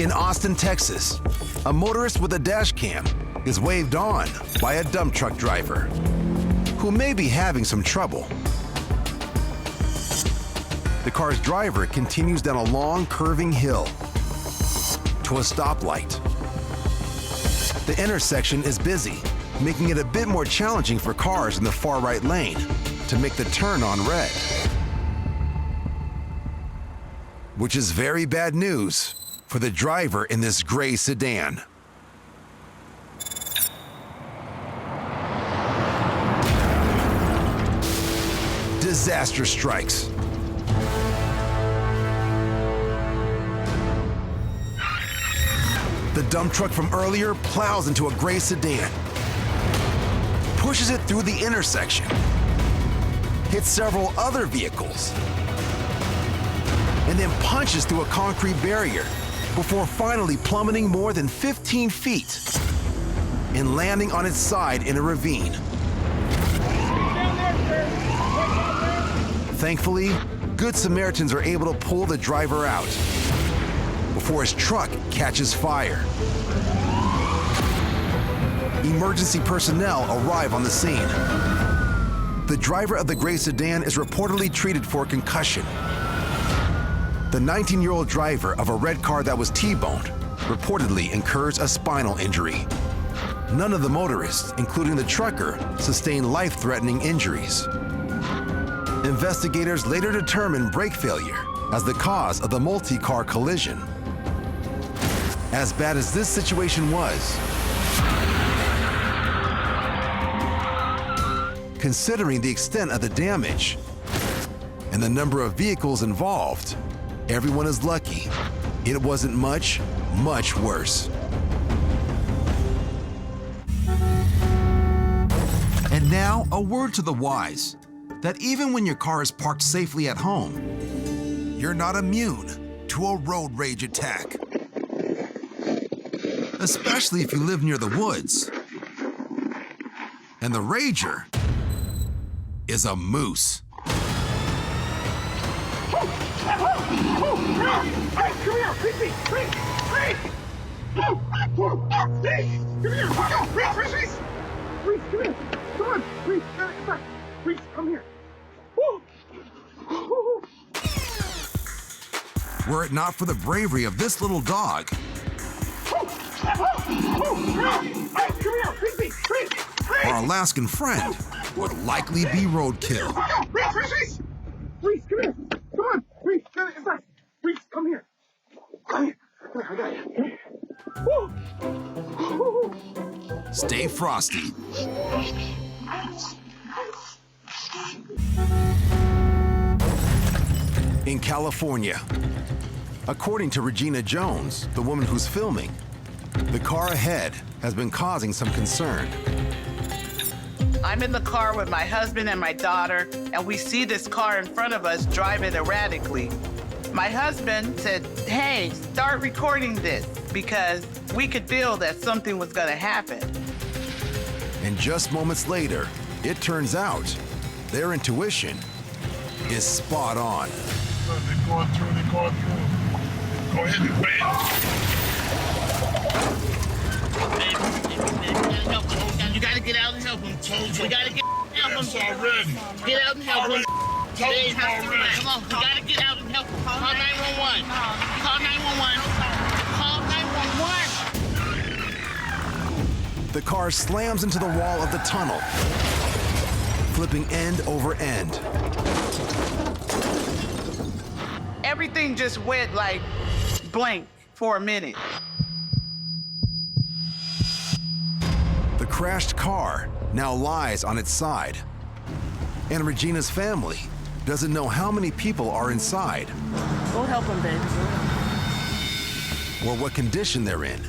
In Austin, Texas, a motorist with a dash cam is waved on by a dump truck driver who may be having some trouble. The car's driver continues down a long, curving hill to a stoplight. The intersection is busy, making it a bit more challenging for cars in the far right lane to make the turn on red. Which is very bad news for the driver in this gray sedan. Disaster strikes. The dump truck from earlier plows into a gray sedan, pushes it through the intersection, hits several other vehicles, and then punches through a concrete barrier before finally plummeting more than 15 feet and landing on its side in a ravine. Thankfully, good Samaritans are able to pull the driver out before his truck catches fire. Emergency personnel arrive on the scene. The driver of the gray sedan is reportedly treated for concussion. The 19-year-old driver of a red car that was T-boned reportedly incurs a spinal injury. None of the motorists, including the trucker, sustained life-threatening injuries. Investigators later determined brake failure as the cause of the multi-car collision. As bad as this situation was, considering the extent of the damage and the number of vehicles involved, everyone is lucky it wasn't much, much worse. And now, a word to the wise, that even when your car is parked safely at home, you're not immune to a road rage attack. Especially if you live near the woods. And the rager is a moose. Hey, come here, Freeway, Freeway, come on, Freeway, come here. Were it not for the bravery of this little dog, our Alaskan friend would likely be roadkill. Reese, come here. Come on. Reese, come here. Come here. I got you. Stay frosty. In California, according to Regina Jones, the woman who's filming, the car ahead has been causing some concern. I'm in the car with my husband and my daughter, and we see this car in front of us driving erratically. My husband said, hey, start recording this, because we could feel that something was gonna happen. And just moments later, it turns out their intuition is spot on. They're going through. Go ahead and You gotta get out and help him. We gotta get help him. already. Get out and help him. Told you already. Come on, we gotta get out and help him. Call 911. Call 911. Call 911. The car slams into the wall of the tunnel, flipping end over end. Everything just went like blank for a minute. The crashed car now lies on its side, and Regina's family doesn't know how many people are inside Go help him, baby. or what condition they're in.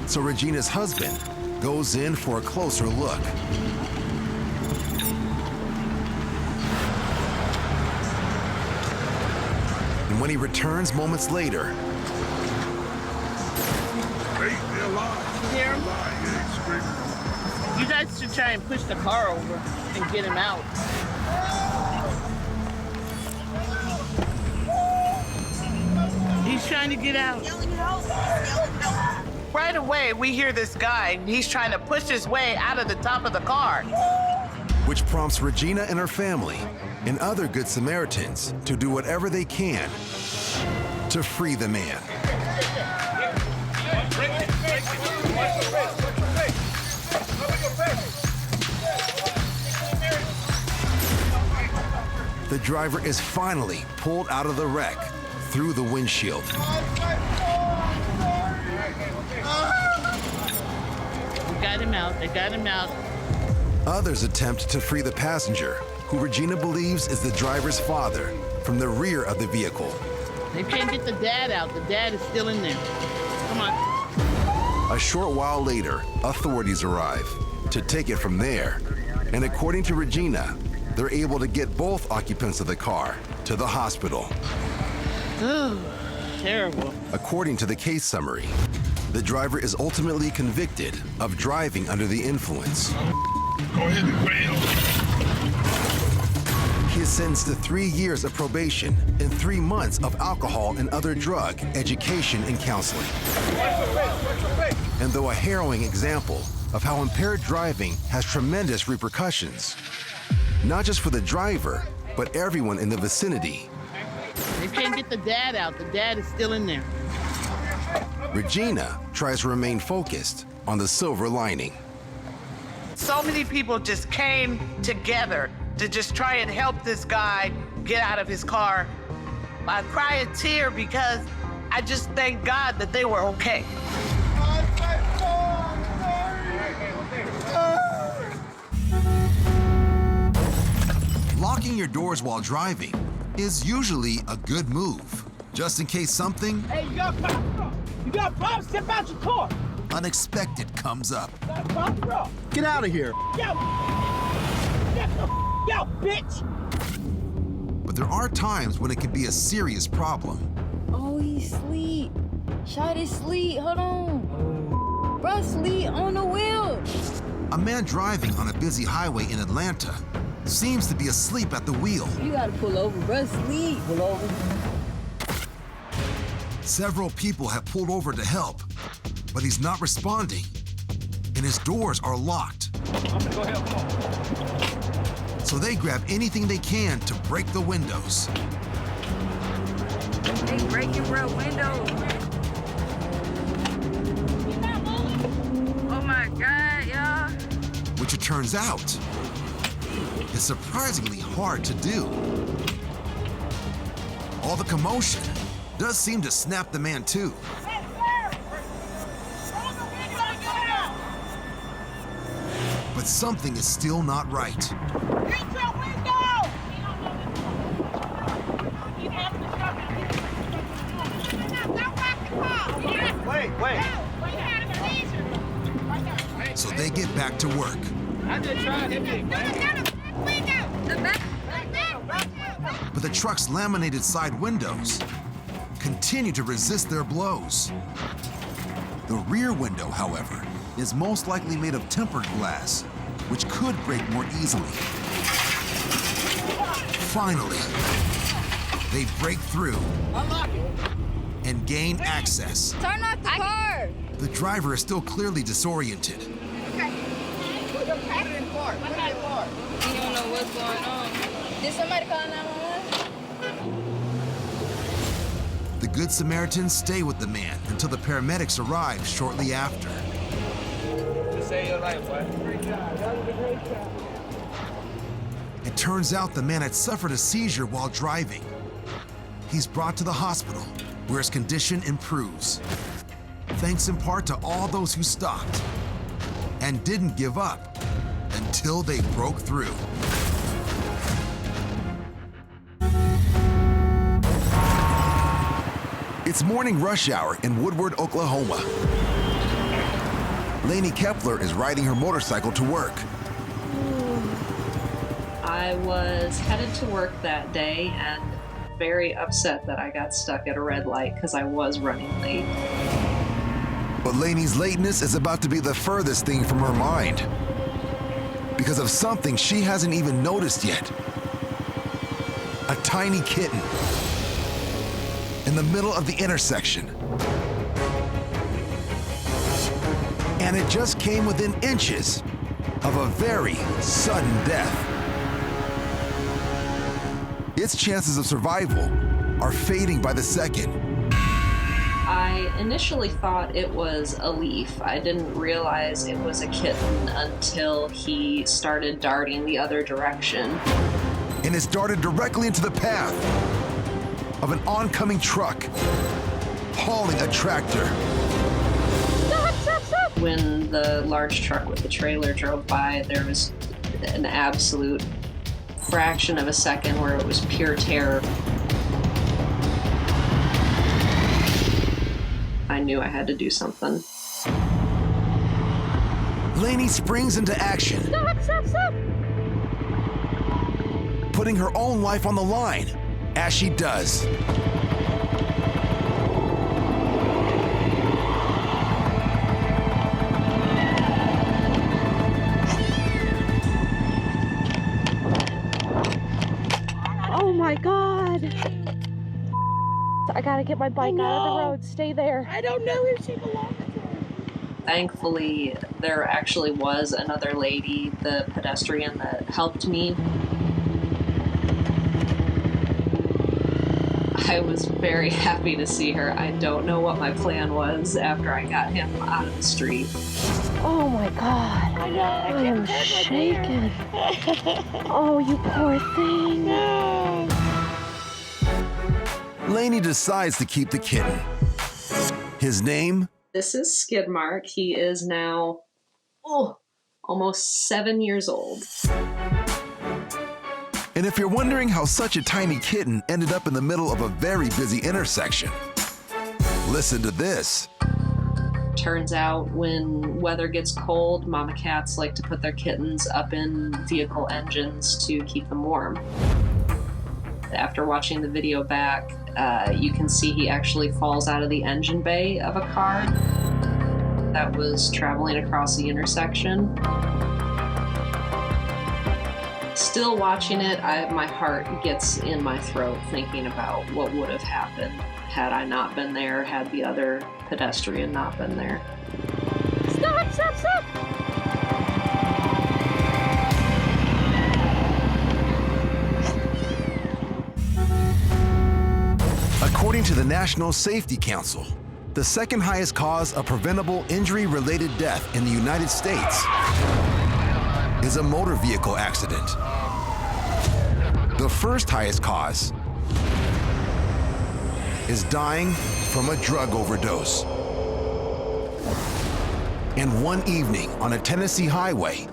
So Regina's husband goes in for a closer look. And when he returns moments later, Hey, they're alive. You hear him? Alive, yeah, he's screaming. You guys should try and push the car over and get him out. He He's trying to get out. Right away, we hear this guy. He's trying to push his way out of the top of the car. Which prompts Regina and her family and other Good Samaritans to do whatever they can to free the man. The driver is finally pulled out of the wreck through the windshield. We got him out. They got him out. Others attempt to free the passenger, who Regina believes is the driver's father, from the rear of the vehicle. They can't get the dad out. The dad is still in there. Come on. A short while later, authorities arrive to take it from there. And according to Regina, they're able to get both occupants of the car to the hospital. Terrible. According to the case summary, the driver is ultimately convicted of driving under the influence. Go ahead and bail. He is sentenced to 3 years of probation and 3 months of alcohol and other drug education and counseling. And though a harrowing example of how impaired driving has tremendous repercussions, not just for the driver, but everyone in the vicinity. They can't get the dad out. The dad is still in there. Regina tries to remain focused on the silver lining. So many people just came together to just try and help this guy get out of his car. I cry a tear because I just thank God that they were okay. Locking your doors while driving is usually a good move, just in case something Hey, you got problems? You got problems? Step out your car. unexpected comes up. Got problems, bro? Get out of here. Yo! Get the out, bitch! But there are times when it can be a serious problem. Oh, he sleep. Shawty sleep. Hold on. Bruh, sleep on the wheel. A man driving on a busy highway in Atlanta seems to be asleep at the wheel. You gotta pull over, bruh. Sleep. Pull over. Several people have pulled over to help, but he's not responding, and his doors are locked. I'm gonna go help. Come on. So they grab anything they can to break the windows. They breaking bruh windows. Oh my God, y'all. Which it turns out is surprisingly hard to do. All the commotion does seem to snap the man too. But something is still not right. Wait. So they get back to work. I just tried it. But the truck's laminated side windows continue to resist their blows. The rear window, however, is most likely made of tempered glass, which could break more easily. Finally, they break through and gain access. Turn off the car. The driver is still clearly disoriented. You don't know what's going on. Did somebody call 911? The Good Samaritans stay with the man until the paramedics arrive shortly after. Just save your life, boy. Great job. That was a great job. It turns out the man had suffered a seizure while driving. He's brought to the hospital, where his condition improves. Thanks in part to all those who stopped and didn't give up until they broke through. It's morning rush hour in Woodward, Oklahoma. Lainey Kepler is riding her motorcycle to work. I was headed to work that day and very upset that I got stuck at a red light because I was running late. But Lainey's lateness is about to be the furthest thing from her mind because of something she hasn't even noticed yet. A tiny kitten. in the middle of the intersection. And it just came within inches of a very sudden death. Its chances of survival are fading by the second. I initially thought it was a leaf. I didn't realize it was a kitten until he started darting the other direction. And it darted directly into the path of an oncoming truck hauling a tractor. When the large truck with the trailer drove by, there was an absolute fraction of a second where it was pure terror. I knew I had to do something. Lainey springs into action. Stop! Putting her own life on the line as she does. Oh my God. I gotta get my bike out of the road. Stay there. I don't know who she belongs to. Thankfully, there actually was another lady, the pedestrian that helped me. I was very happy to see her. I don't know what my plan was after I got him out of the street. Oh my God. I know. I am shaking. Oh, you poor thing. No. Lainey decides to keep the kitten. His name? This is Skidmark. He is now, almost 7 years old. And if you're wondering how such a tiny kitten ended up in the middle of a very busy intersection, listen to this. Turns out when weather gets cold, mama cats like to put their kittens up in vehicle engines to keep them warm. After watching the video back, you can see he actually falls out of the engine bay of a car that was traveling across the intersection. Still watching it, my heart gets in my throat thinking about what would have happened had I not been there, had the other pedestrian not been there. Stop! According to the National Safety Council, the second highest cause of preventable injury-related death in the United States is a motor vehicle accident. The first highest cause is dying from a drug overdose. And one evening on a Tennessee highway,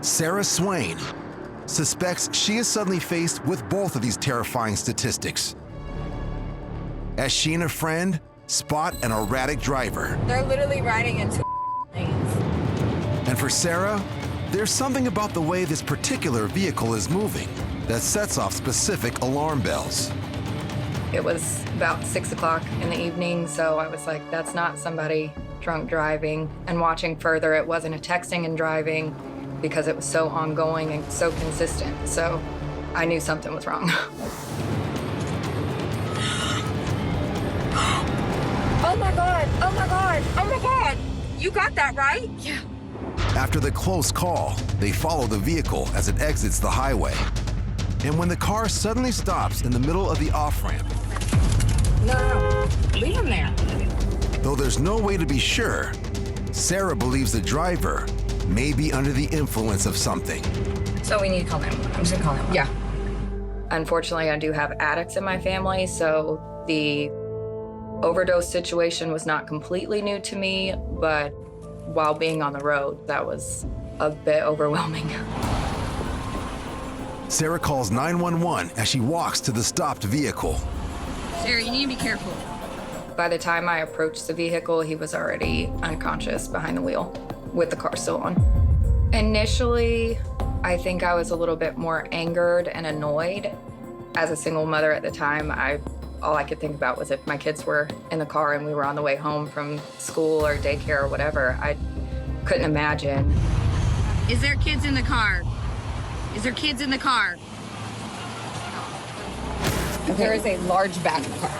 Sarah Swain suspects she is suddenly faced with both of these terrifying statistics, as she and a friend spot an erratic driver. They're literally riding in two lanes. And for Sarah, there's something about the way this particular vehicle is moving that sets off specific alarm bells. It was about 6 o'clock in the evening, so I was like, that's not somebody drunk driving. And watching further, it wasn't a texting and driving because it was so ongoing and so consistent. So I knew something was wrong. Oh my God, oh my God, oh my God. You got that right? Yeah. After the close call, they follow the vehicle as it exits the highway. And when the car suddenly stops in the middle of the off-ramp, No, leave him there. though there's no way to be sure, Sarah believes the driver may be under the influence of something. So we need to call him. I'm just gonna call him. Yeah. Unfortunately, I do have addicts in my family, so the overdose situation was not completely new to me, but while being on the road, that was a bit overwhelming. Sarah calls 911 as she walks to the stopped vehicle. Sarah, you need to be careful. By the time I approached the vehicle, he was already unconscious behind the wheel with the car still on. Initially, I think I was a little bit more angered and annoyed. As a single mother at the time, all I could think about was if my kids were in the car and we were on the way home from school or daycare or whatever. I couldn't imagine. Is there kids in the car? Is there kids in the car? There is a large back car.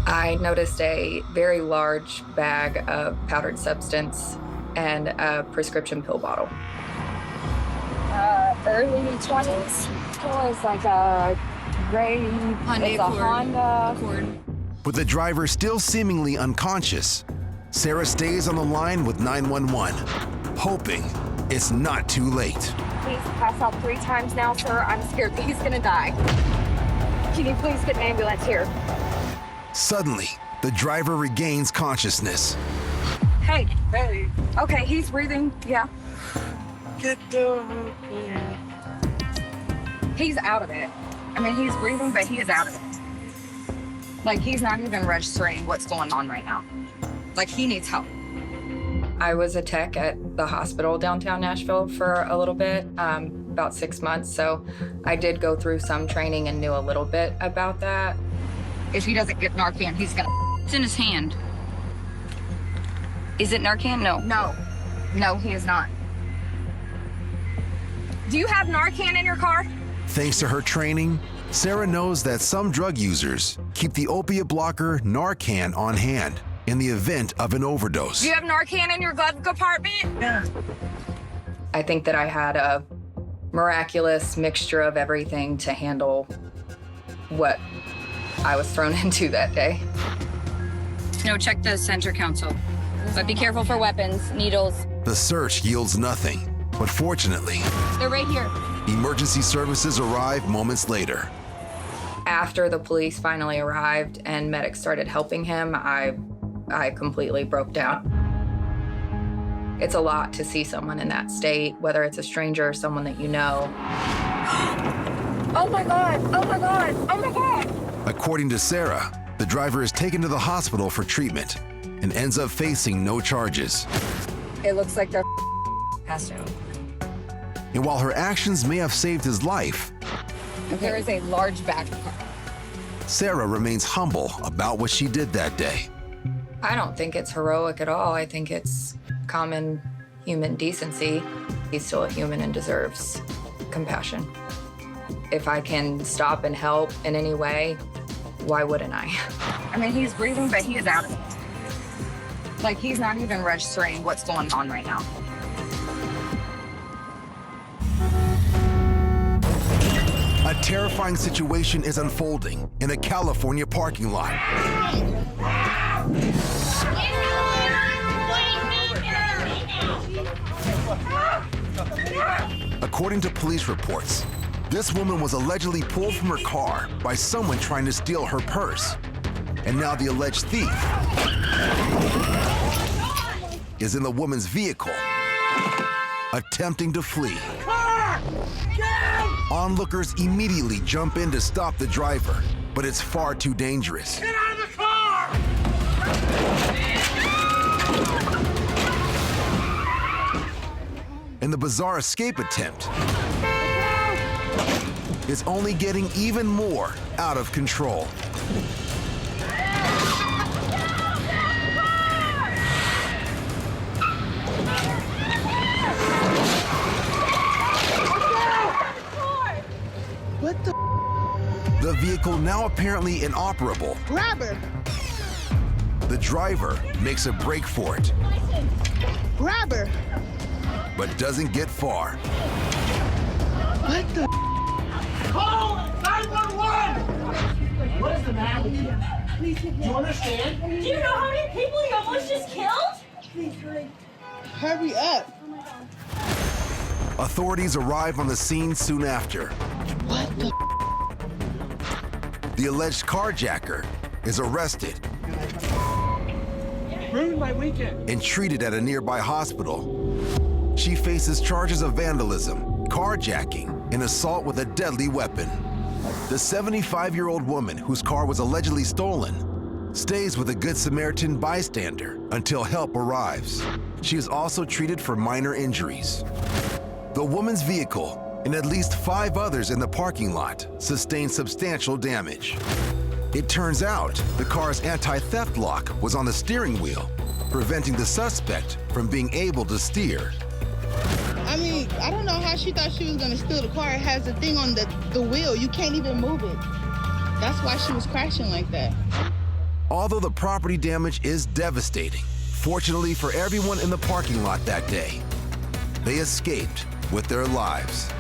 I noticed a very large bag of powdered substance and a prescription pill bottle. Early 20s. It was like a gray Honda Accord. With the driver still seemingly unconscious, Sarah stays on the line with 911, hoping it's not too late. He's passed out 3 times now, sir. I'm scared that he's gonna die. Can you please get an ambulance here? Suddenly, the driver regains consciousness. Hey. Hey. Okay, he's breathing. Yeah. Get down. He's out of it. I mean, he's breathing, but he is out of it. Like, he's not even registering what's going on right now. Like, he needs help. I was a tech at the hospital downtown Nashville for a little bit, about 6 months. So I did go through some training and knew a little bit about that. If he doesn't get Narcan, he's gonna... It's in his hand. Is it Narcan? No. No. No, he is not. Do you have Narcan in your car? Thanks to her training, Sarah knows that some drug users keep the opiate blocker Narcan on hand in the event of an overdose. Do you have Narcan in your glove compartment? Yeah. I think that I had a miraculous mixture of everything to handle what I was thrown into that day. No, check the center console. But be careful for weapons, needles. The search yields nothing, but fortunately, They're right here. emergency services arrive moments later. After the police finally arrived and medics started helping him, I completely broke down. It's a lot to see someone in that state, whether it's a stranger or someone that you know. Oh my God! Oh my God! Oh my God! According to Sarah, the driver is taken to the hospital for treatment and ends up facing no charges. It looks like they're passed out. And while her actions may have saved his life, There is a large bag of car. Sarah remains humble about what she did that day. I don't think it's heroic at all. I think it's common human decency. He's still a human and deserves compassion. If I can stop and help in any way, why wouldn't I? I mean, he's breathing, but he is out of it. Like, he's not even registering what's going on right now. A terrifying situation is unfolding in a California parking lot. According to police reports, this woman was allegedly pulled from her car by someone trying to steal her purse. And now the alleged thief is in the woman's vehicle, attempting to flee. Onlookers immediately jump in to stop the driver, but it's far too dangerous. Get out of the car! And the bizarre escape attempt is only getting even more out of control. What the? The vehicle now apparently inoperable. Grab her! The driver makes a break for it, Grab her! but doesn't get far. What the? Call 911! What is the matter with you? Do you understand? Do you know how many people you almost just killed? Please hurry. Hurry up. Authorities arrive on the scene soon after. What the? The alleged carjacker is arrested Ruined my weekend. and treated at a nearby hospital. She faces charges of vandalism, carjacking, and assault with a deadly weapon. The 75-year-old woman whose car was allegedly stolen stays with a Good Samaritan bystander until help arrives. She is also treated for minor injuries. The woman's vehicle and at least 5 others in the parking lot sustained substantial damage. It turns out the car's anti-theft lock was on the steering wheel, preventing the suspect from being able to steer. I mean, I don't know how she thought she was gonna steal the car. It has a thing on the wheel. You can't even move it. That's why she was crashing like that. Although the property damage is devastating, fortunately for everyone in the parking lot that day, they escaped with their lives.